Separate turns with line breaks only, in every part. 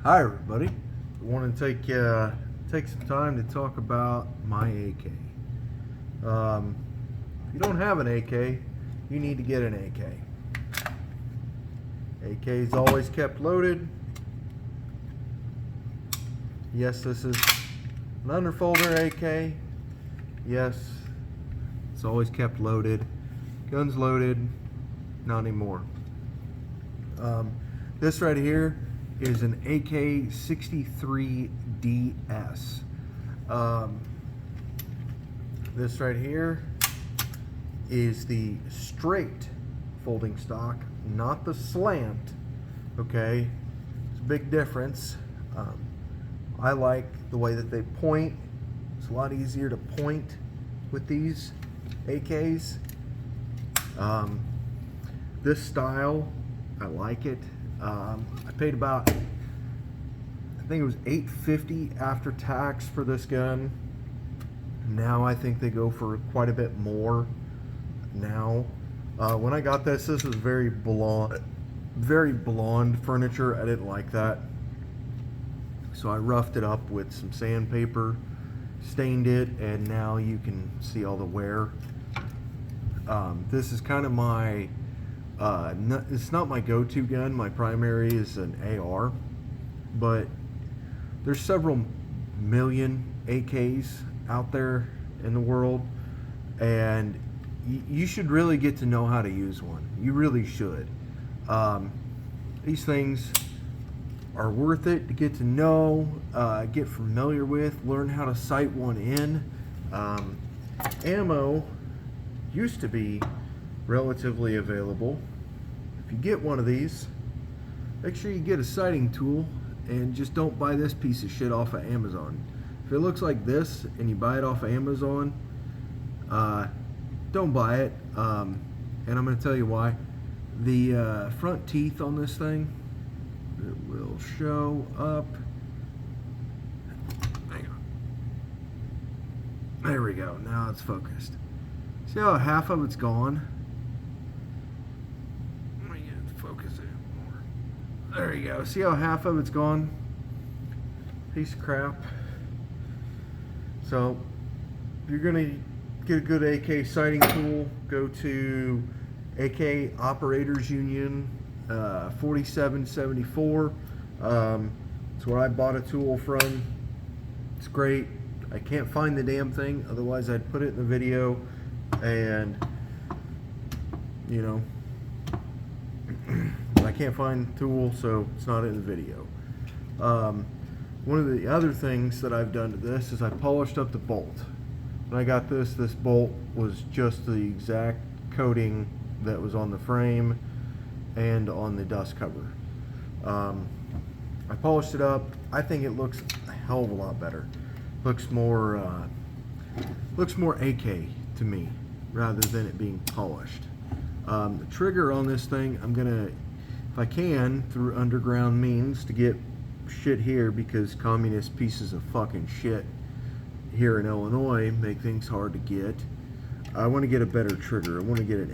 Hi everybody. I want to take some time to talk about my AK. If you don't have an AK, you need to get an AK. AK is always kept loaded. Yes, this is an underfolder AK. Yes, it's always kept loaded. Guns loaded, not anymore. This right here is an ak63ds. This right here is the straight folding stock, not the slant. Okay, it's a big difference. I like the way that they point. It's a lot easier to point with these AKs. This style, I like it. I paid about, I think it was $8.50 after tax for this gun. Now I think they go for quite a bit more now. When I got this was very blonde furniture. I didn't like that, so I roughed it up with some sandpaper, stained it, and now you can see all the wear. This is kind of my it's not my go-to gun. My primary is an AR, but there's several million AKs out there in the world, and you should really get to know how to use one. You really should. These things are worth it to get to know, get familiar with, learn how to sight one in. Ammo used to be relatively available. If you get one of these, make sure you get a sighting tool and just don't buy this piece of shit off of Amazon. If it looks like this and you buy it off of Amazon, don't buy it. And I'm going to tell you why. The front teeth on this thing, it will show up. Hang on. There we go. Now it's focused. See how half of it's gone? Let me get focus it more. There you go. See how half of it's gone? Piece of crap. So, if you're going to get a good AK sighting tool, go to AK Operators Union 4774. It's where I bought a tool from. It's great. I can't find the damn thing, otherwise I'd put it in the video. And you know, I can't find the tool, so it's not in the video. One of the other things that I've done to this is I polished up the bolt. When I got this bolt was just the exact coating that was on the frame and on the dust cover. I polished it up. I think it looks a hell of a lot better. Looks more AK to me, rather than it being polished. The trigger on this thing, I'm gonna, if I can, through underground means, to get shit here, because communist pieces of fucking shit here in Illinois make things hard to get. I want to get a better trigger. I want to get an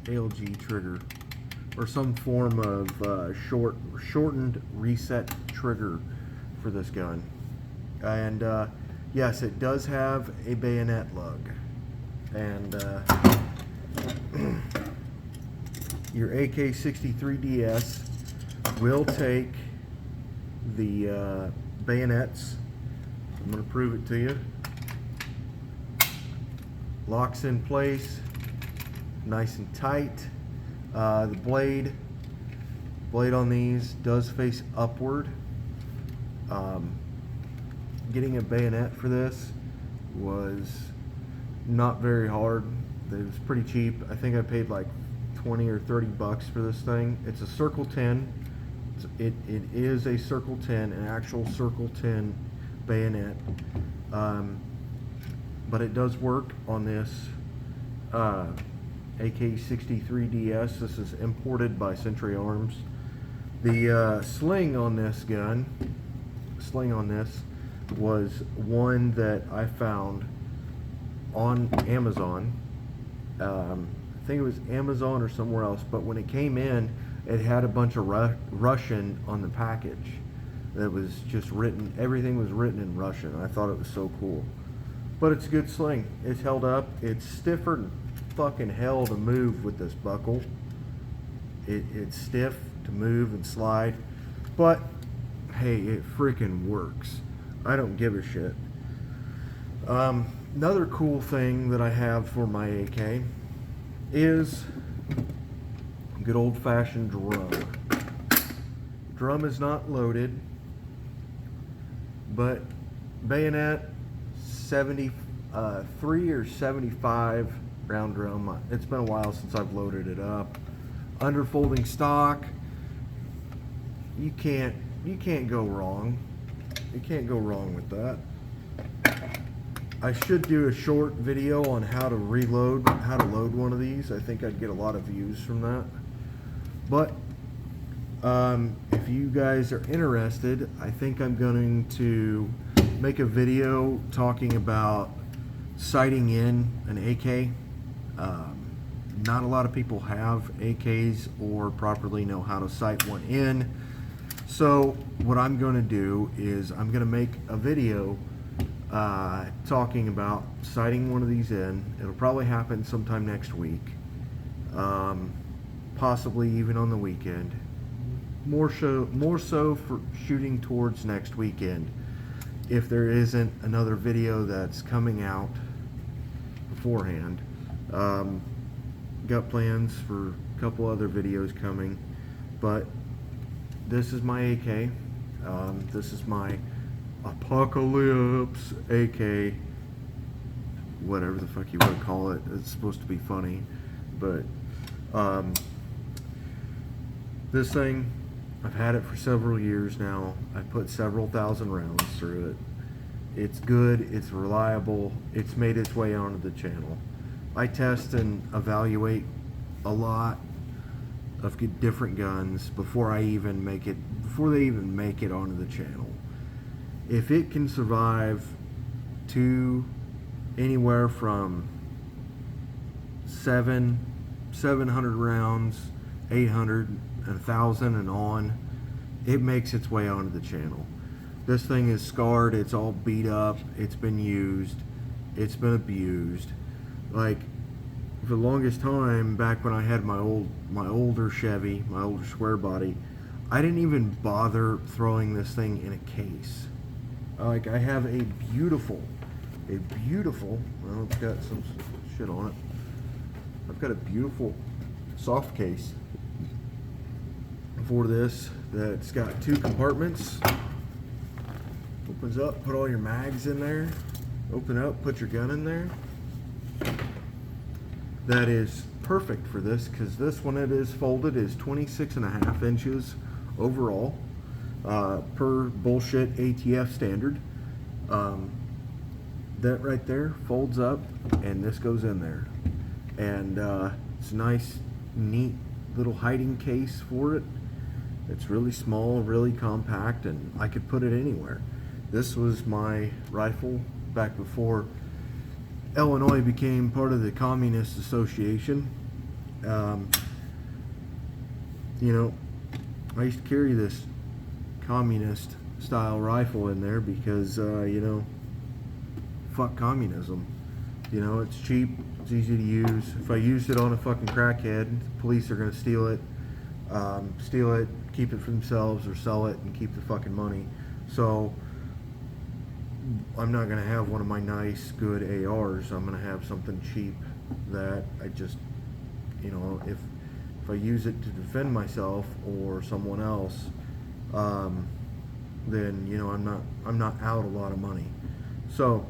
ALG trigger, or some form of shortened reset trigger for this gun. And yes, it does have a bayonet lug. And your AK63ds will take the bayonets. I'm going to prove it to you. Locks in place, nice and tight. The blade on these does face upward. Getting a bayonet for this was not very hard. It was pretty cheap. I think I paid like 20 or 30 bucks for this thing. It's a Circle 10. It is a Circle 10, an actual Circle 10 bayonet. But it does work on this AK63ds. This is imported by Century Arms. The sling on this was one that I found on Amazon. I think it was Amazon or somewhere else, but when it came in, it had a bunch of Russian on the package. that was just written, everything was written in Russian. I thought it was so cool. But it's a good sling. It's held up. It's stiffer than fucking hell to move with this buckle. It's stiff to move and slide. But, hey, it freaking works. I don't give a shit. Another cool thing that I have for my AK is a good old-fashioned drum. Drum is not loaded, but bayonet 73 or 75 round drum. It's been a while since I've loaded it up. Underfolding stock. You can't go wrong. You can't go wrong with that. I should do a short video on how to load one of these. I think I'd get a lot of views from that. But if you guys are interested, I think I'm going to make a video talking about sighting in an AK. Not a lot of people have AKs or properly know how to sight one in. So what I'm going to do is I'm going to make a video talking about sighting one of these in. It'll probably happen sometime next week, possibly even on the weekend. More so for shooting towards next weekend, if there isn't another video that's coming out beforehand. Got plans for a couple other videos coming, but this is my AK. This is my Apocalypse AK, whatever the fuck you want to call it. It's supposed to be funny, but this thing, I've had it for several years now. I put several thousand rounds through it. It's good, it's reliable, it's made its way onto the channel. I test and evaluate a lot of different guns before they even make it onto the channel. If it can survive to anywhere from 700 rounds, 800, 1,000 and on, it makes its way onto the channel. This thing is scarred, it's all beat up, it's been used, it's been abused. Like, for the longest time, back when I had my older Chevy, my older square body, I didn't even bother throwing this thing in a case. Like, I have a beautiful, well, it's got some shit on it. I've got a beautiful soft case for this that's got 2 compartments. Opens up, put all your mags in there. Open up, put your gun in there. That is perfect for this, because this one, it is folded, is 26.5 inches overall, per bullshit ATF standard. That right there folds up, and this goes in there. And it's a nice, neat little hiding case for it. It's really small, really compact, and I could put it anywhere. This was my rifle back before Illinois became part of the Communist Association. You know, I used to carry this communist style rifle in there because, you know, fuck communism. You know, it's cheap, it's easy to use. If I used it on a fucking crackhead, the police are gonna steal it, keep it for themselves, or sell it and keep the fucking money. So I'm not gonna have one of my nice, good ARs. I'm gonna have something cheap that I just, you know, if I use it to defend myself or someone else, then, you know, I'm not out a lot of money. So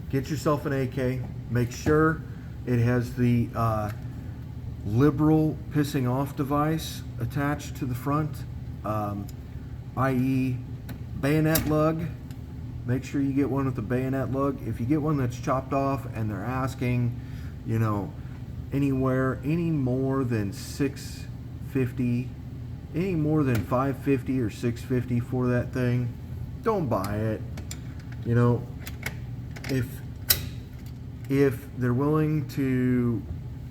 get yourself an AK. Make sure it has the liberal pissing off device attached to the front, i.e. bayonet lug. Make sure you get one with the bayonet lug. If you get one that's chopped off and they're asking, you know, any more than 650, any more than 550 or 650 for that thing, don't buy it. You know, if they're willing to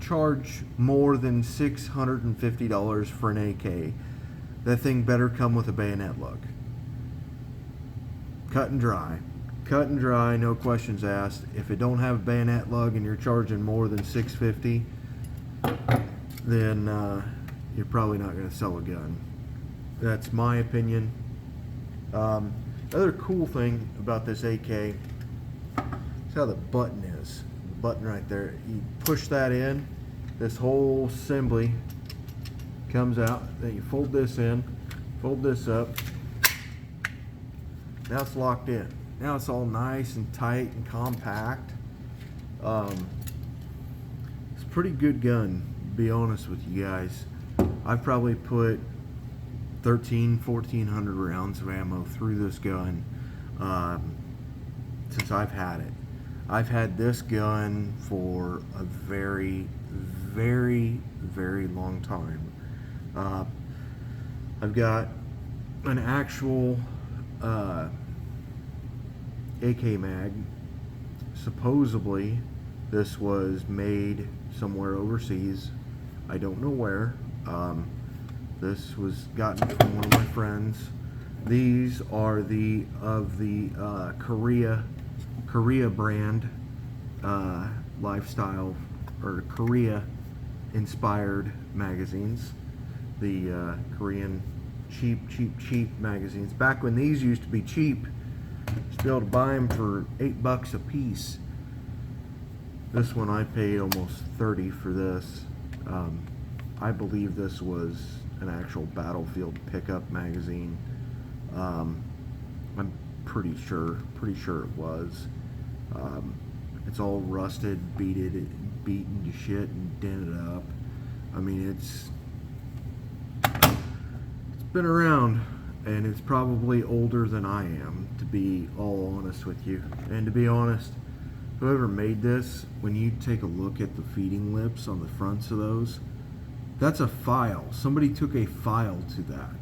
charge more than $650 for an AK, that thing better come with a bayonet lug. Cut and dry. Cut and dry, no questions asked. If it don't have a bayonet lug and you're charging more than $650, then you're probably not going to sell a gun. That's my opinion. Other cool thing about this AK is how the button is. The button right there. You push that in, this whole assembly comes out. Then you fold this in, fold this up. Now it's locked in. Now it's all nice and tight and compact. It's a pretty good gun, to be honest with you guys. I've probably put 1,400 rounds of ammo through this gun since I've had it. I've had this gun for a very, very, very long time. I've got an actual AK mag. Supposedly this was made somewhere overseas. I don't know where. This was gotten from one of my friends. These are the Korea brand lifestyle or Korea inspired magazines. The Korean cheap magazines. Back when these used to be cheap, you used to be able to buy them for $8 a piece. This one I paid almost 30 for this. I believe this was an actual Battlefield pickup magazine. I'm pretty sure it was. It's all rusted, beaten to shit and dented up. I mean, it's been around, and it's probably older than I am, to be all honest with you. And to be honest, whoever made this, when you take a look at the feeding lips on the fronts of those, that's a file. Somebody took a file to that.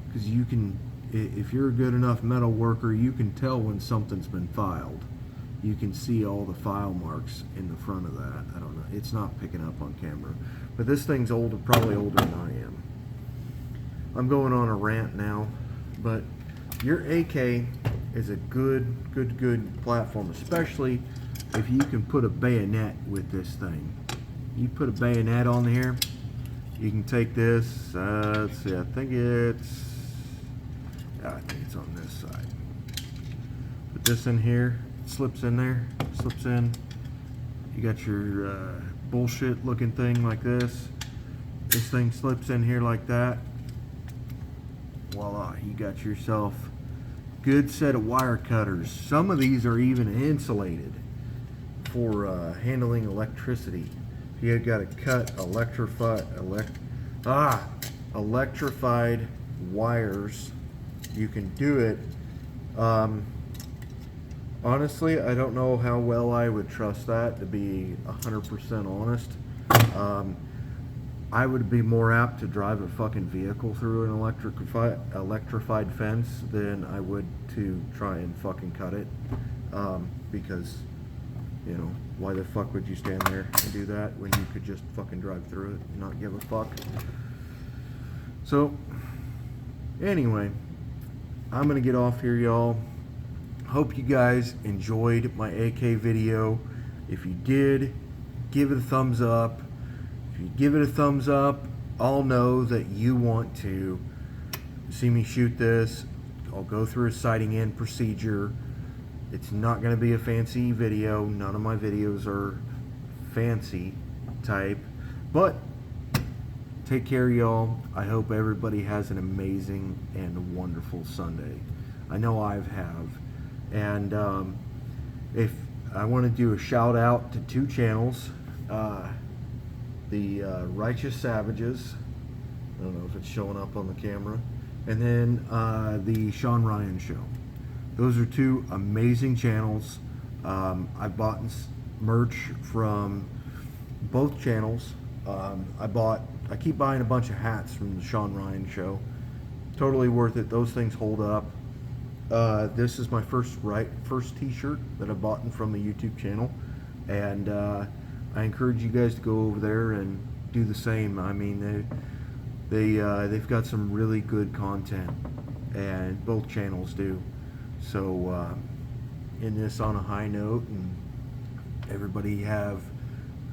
Because you can, if you're a good enough metal worker, you can tell when something's been filed. You can see all the file marks in the front of that. I don't know. It's not picking up on camera. But this thing's older, probably older than I am. I'm going on a rant now. But your AK is a good platform, especially if you can put a bayonet with this thing. You put a bayonet on here, you can take this, let's see, I think it's on this side. Put this in here, it slips in there, slips in. You got your bullshit looking thing like this. This thing slips in here like that. Voila, you got yourself a good set of wire cutters. Some of these are even insulated for handling electricity. If you got to cut electrified wires, you can do it. Honestly, I don't know how well I would trust that, to be 100% honest. I would be more apt to drive a fucking vehicle through an electrified fence than I would to try and fucking cut it. Because, you know, why the fuck would you stand there and do that when you could just fucking drive through it and not give a fuck? So, anyway, I'm gonna get off here, y'all. Hope you guys enjoyed my AK video. If you did, give it a thumbs up. If you give it a thumbs up, I'll know that you want to see me shoot this. I'll go through a sighting in procedure. It's not going to be a fancy video. None of my videos are fancy type. But take care, y'all. I hope everybody has an amazing and wonderful Sunday. I know I have. And if I want to do a shout out to two channels. The Righteous Savages, I don't know if it's showing up on the camera, and then the Sean Ryan Show. Those are two amazing channels. I bought merch from both channels. I keep buying a bunch of hats from the Sean Ryan Show. Totally worth it. Those things hold up. This is my first t-shirt that I bought from the YouTube channel, and I encourage you guys to go over there and do the same. I mean, They've got some really good content, and both channels do. So in this on a high note, and everybody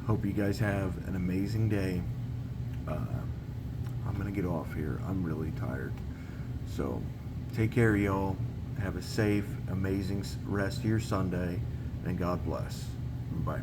hope you guys have an amazing day. I'm gonna get off here. I'm really tired. So take care, y'all. Have a safe, amazing rest of your Sunday, and God bless. Bye.